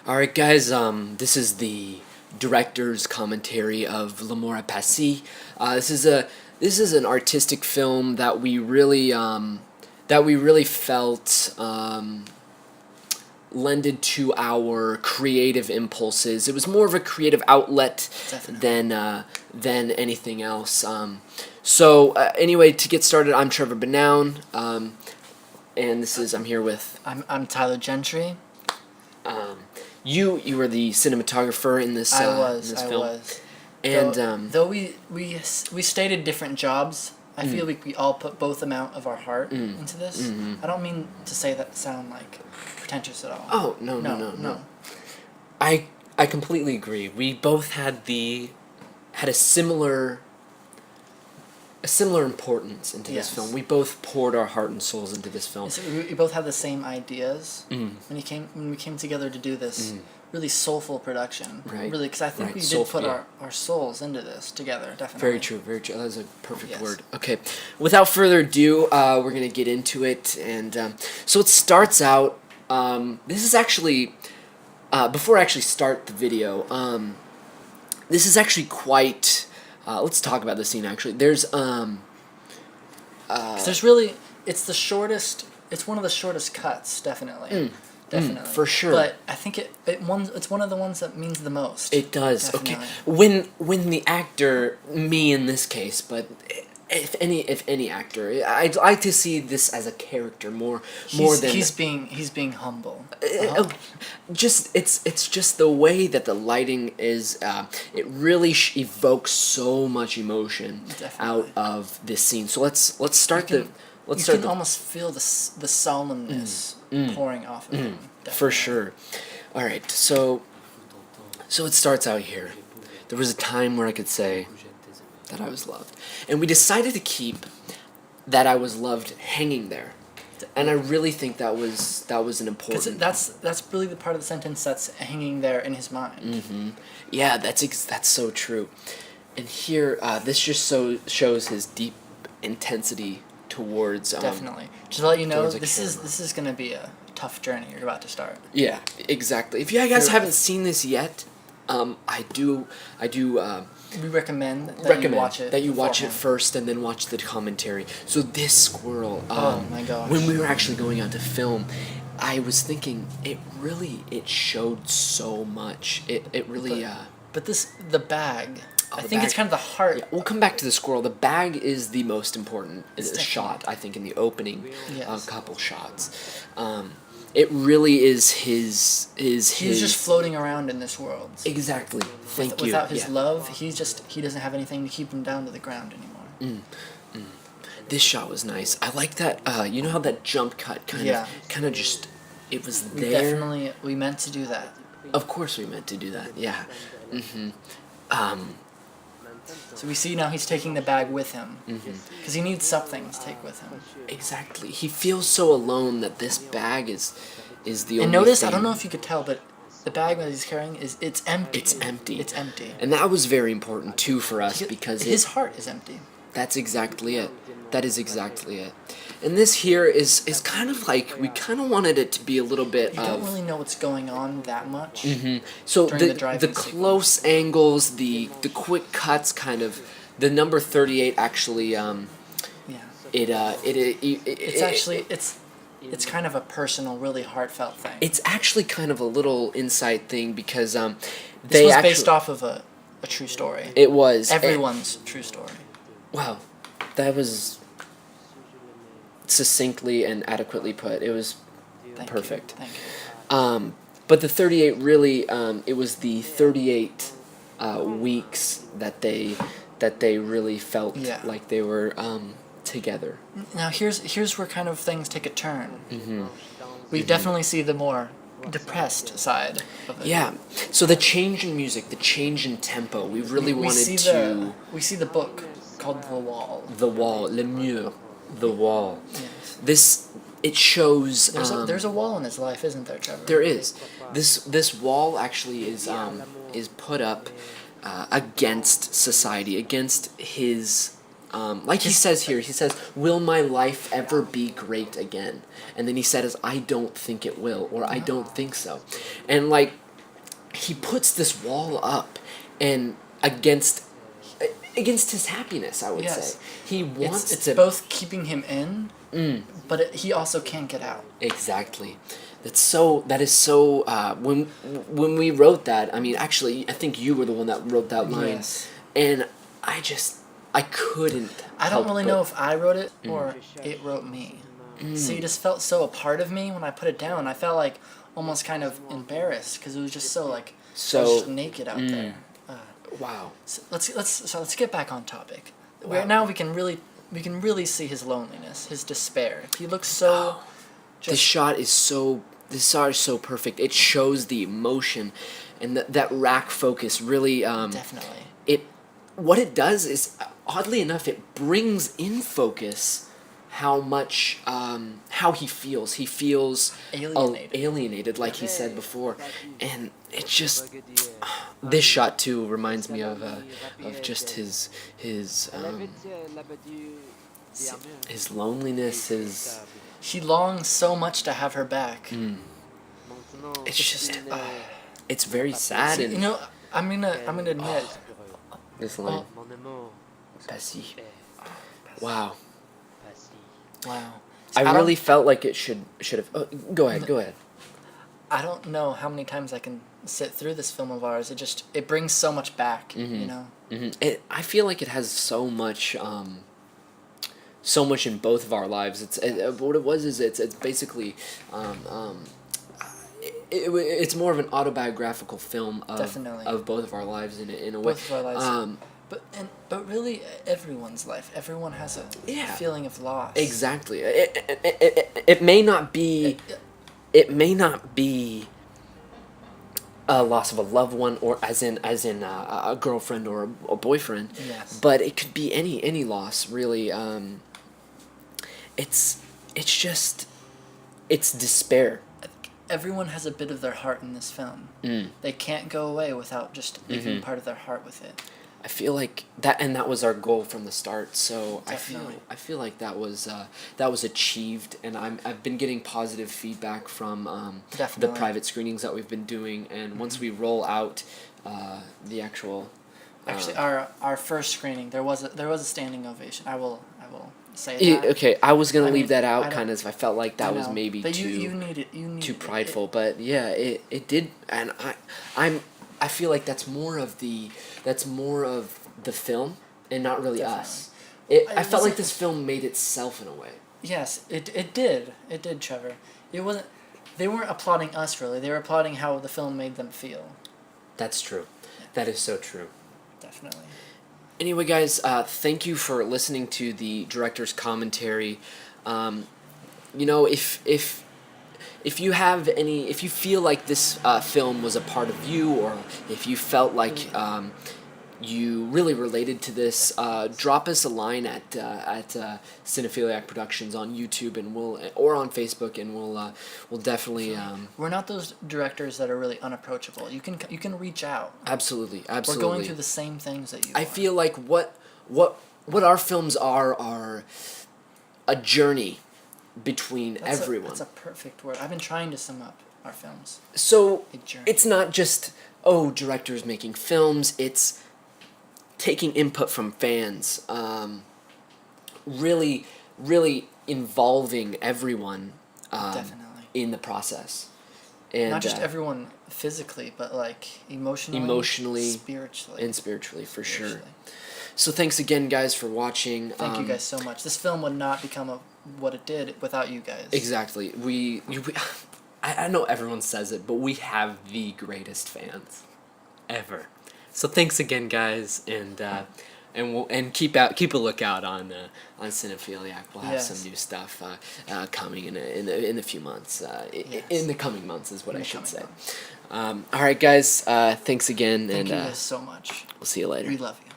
All right, guys. This is the director's commentary of L'amour à passé. This is an artistic film that we really felt lended to our creative impulses. It was more of a creative outlet than anything else. Anyway, to get started, I'm Trevor Benown, and I'm here with. I'm Tyler Gentry. You were the cinematographer in this I film. was. And though we stated different jobs, I feel like we all put both amount of our heart into this. I don't mean to say that sound like pretentious at all. Oh, no. I completely agree. We both had a similar importance into this film. We both poured our heart and souls into this film. So we both had the same ideas when we came together to do this really soulful production. Right. Really, because I think we did put our souls into this together. Definitely. Very true. Very true. That was a perfect word. Okay. Without further ado, we're gonna get into it, and so it starts out. This is actually before I actually start the video. This is actually quite. Let's talk about the scene. Actually, there's really, it's the shortest. It's one of the shortest cuts, definitely. Definitely, for sure. But I think it's one of the ones that means the most. It does. Definitely. Okay. When the actor, me in this case, but if any actor, I'd like to see this as a character more than he's being humble. It's just the way that the lighting is. It really evokes so much emotion out of this scene. So let's start you can almost feel the solemnness pouring off of him. For sure. All right. So it starts out here. There was a time where I could say that I was loved, and we decided to keep that I was loved hanging there. And I really think that was an important. That's really the part of the sentence that's hanging there in his mind. Yeah, that's so true. And here, this just shows his deep intensity towards. Definitely. Just to let you know, this is going to be a tough journey you're about to start. Yeah, exactly. If you guys haven't seen this yet, I do. We recommend that you watch it first and then watch the commentary. So this squirrel, oh my gosh. When we were actually going out to film, I was thinking it showed so much. It really. But the bag. I think it's kind of the heart. Yeah, we'll come back to the squirrel. The bag is the most important shot, I think, in the opening couple shots. It really is his. He's just floating around in this world. Exactly. Thank you. Without his love, he doesn't have anything to keep him down to the ground anymore. This shot was nice. I like that. You know how that jump cut kind of just it was there. We meant to do that. Of course, we meant to do that. Yeah. So we see now he's taking the bag with him because he needs something to take with him. Exactly. He feels so alone that this bag is the only. And notice, thing. I don't know if you could tell, but the bag that he's carrying it's empty. It's empty. It's empty. And that was very important too for us because his heart is empty. That's exactly it. That is exactly it. And this here is kind of like we kind of wanted it to be a little bit. You don't really know what's going on that much. So the close angles, the quick cuts, kind of the number 38 actually. It's kind of a personal, really heartfelt thing. It's actually kind of a little insight thing because this was based off of a true story. It was everyone's true story. Wow, that was succinctly and adequately put. It was perfect. Thank you. But the 38 really, it was the 38 weeks that they really felt like they were together. Now here's where kind of things take a turn. We definitely see the more depressed side of it. Yeah. So the change in music, the change in tempo, we really wanted to. We see the book called The Wall. The Wall, Le Mur, The Wall. Yes. It shows. There's a wall in his life, isn't there, Trevor? There is. This wall actually is put up against society, against his. He says here, he says, "Will my life ever be great again?" And then he says, "I don't think it will," or "I don't think so." And he puts this wall up, and against his happiness, I would Yes. say. He wants It's to both keeping him in, but he also can't get out. exactly. That is so when we wrote that, I mean, actually, I think you were the one that wrote that line. Yes. And I couldn't I help don't really but- know if I wrote it or it wrote me. So you just felt so a part of me when I put it down. I felt like almost kind of embarrassed because it was just so like I was just naked out there. Wow. So let's get back on topic. Wow. Where now we can really see his loneliness, his despair. He looks so. This shot is so perfect. It shows the emotion, and that rack focus really. Definitely. What it does is, oddly enough, it brings in focus how much how he feels. He feels alienated, like he said before, and it just this shot too reminds me of just his loneliness. He longs so much to have her back. It's just it's very sad. See, and you know, I'm gonna admit. this line, passé. Wow. Wow. I don't- really felt like it should have. Oh, go ahead. I don't know how many times I can sit through this film of ours. It brings so much back. Mm-hmm. You know. I feel like it has so much in both of our lives. What it was is it's basically it's more of an autobiographical film Definitely. of both of our lives in a way. Both of our lives. But really, everyone's life. Everyone has a feeling of loss. Exactly. It may not be. It may not be a loss of a loved one, or as in a girlfriend or a boyfriend. Yes. But it could be any loss, really. It's despair. Everyone has a bit of their heart in this film. They can't go away without just leaving part of their heart with it. I feel like that was our goal from the start. So Definitely. I feel like that was achieved, and I've been getting positive feedback from the Definitely. private screenings that we've been doing, and once we roll out the actual. Actually, our first screening, there was a standing ovation. I will say that. Okay, I was gonna I leave mean, that out, I kind of. I felt like that I was know, maybe but too you need it. too prideful, but yeah, it did, and I feel like that's more of the film and not really us. I felt like this film made itself in a way. Yes, it did. It did, Trevor. It wasn't. They weren't applauding us really. They were applauding how the film made them feel. That's true. That is so true. Definitely. Anyway, guys, thank you for listening to the director's commentary. You know, if you have any, if you feel like this film was a part of you, or if you felt like you really related to this, drop us a line at Cinephiliac Productions on YouTube, and or on Facebook, and we'll definitely. We're not those directors that are really unapproachable. You can reach out. Absolutely. We're going through the same things that you. I feel like what our films are a journey between everyone. That's a perfect word. I've been trying to sum up our films. So A journey. it's not just directors making films. It's taking input from fans. Really involving everyone. Definitely. In the process. And Not just everyone physically, but like emotionally, spiritually, for sure. So thanks again, guys, for watching. Thank you guys so much. This film would not become what it did without you guys. Exactly. I know everyone says it, but we have the greatest fans ever. So thanks again, guys, and keep a lookout on Cinephiliac. We'll have some new stuff coming in a few months. In the coming months is what I should say. All right, guys. Thanks again, Thank and you guys so much. we'll see you later. We love you.